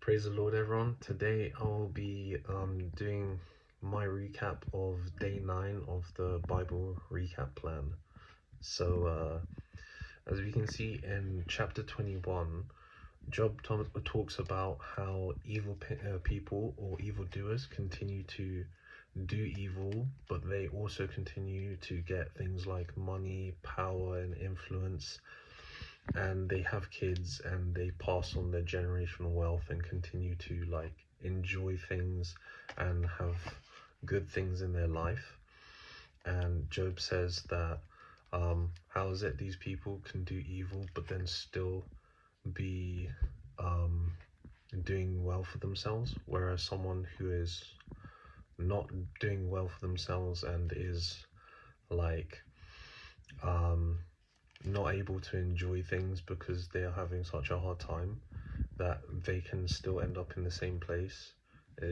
Praise the Lord, everyone. Today I'll be doing my recap of day 9 of the Bible recap plan. So, as we can see in chapter 21, Job talks about how evil people or evildoers continue to do evil, but they also continue to get things like money, power, and influence, and they have kids and they pass on their generational wealth and continue to enjoy things and have good things in their life. And Job says that how is it these people can do evil but then still be doing well for themselves, whereas someone who is not doing well for themselves and is not able to enjoy things because they are having such a hard time, that they can still end up in the same place,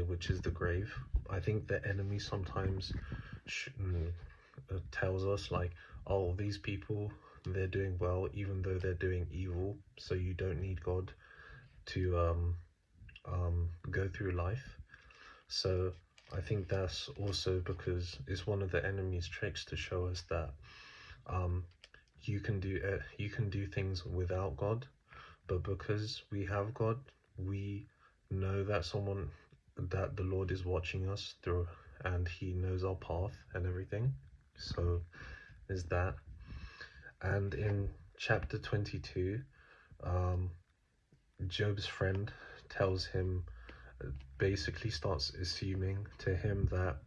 which is the grave. I think the enemy sometimes tells us oh, these people, they're doing well even though they're doing evil, so you don't need God to go through life. So I think that's also because it's one of the enemy's tricks to show us that you can do things without God, but because we have God, we know that the Lord is watching us through, and He knows our path and everything. So there's that. And in chapter 22, Job's friend tells him, basically starts assuming to him that,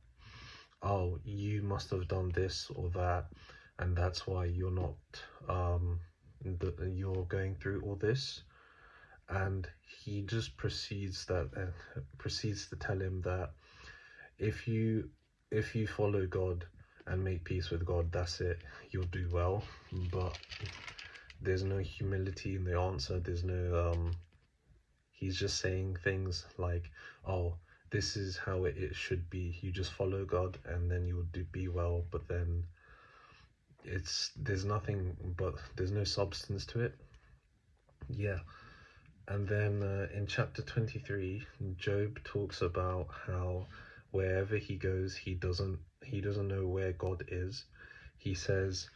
oh, you must have done this or that, and that's why you're not you're going through all this. And he just proceeds to tell him that if you follow God and make peace with God, that's it, you'll do well. But there's no humility in the answer. There's no he's just saying things like, oh, this is how it should be, you just follow God and then you'll be well. But then there's no substance to it. Yeah. And then in chapter 23, Job talks about how wherever he goes, he doesn't know where God is. He says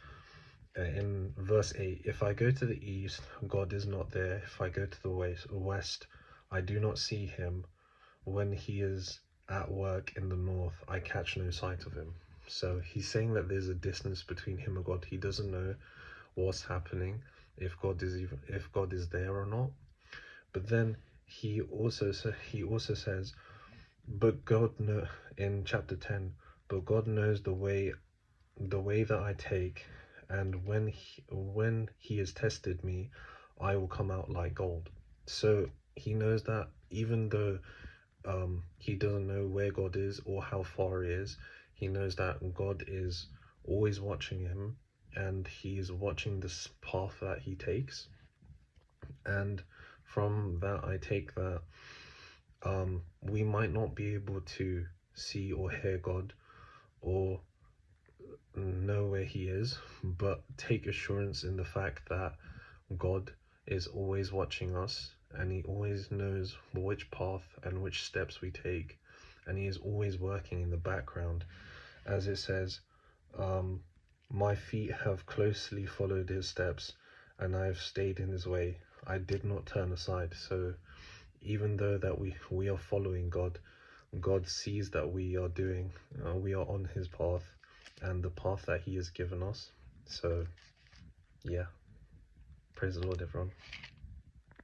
in verse 8, if I go to the east, God is not there. If I go to the west, I do not see him. When he is at work in the north, I catch no sight of him. So he's saying that there's a distance between him and God. He doesn't know what's happening, if God is there or not. But then he also says, but God in chapter 10, but God knows the way that I take, and when he has tested me, I will come out like gold. So he knows that even though he doesn't know where God is or how far he is, he knows that God is always watching him, and he is watching this path that he takes. And from that I take that we might not be able to see or hear God or know where he is, but take assurance in the fact that God is always watching us, and he always knows which path and which steps we take, and he is always working in the background. As it says, my feet have closely followed his steps, and I have stayed in his way. I did not turn aside. So even though that we are following God, God sees that we are on his path and the path that he has given us. So yeah, praise the Lord, everyone.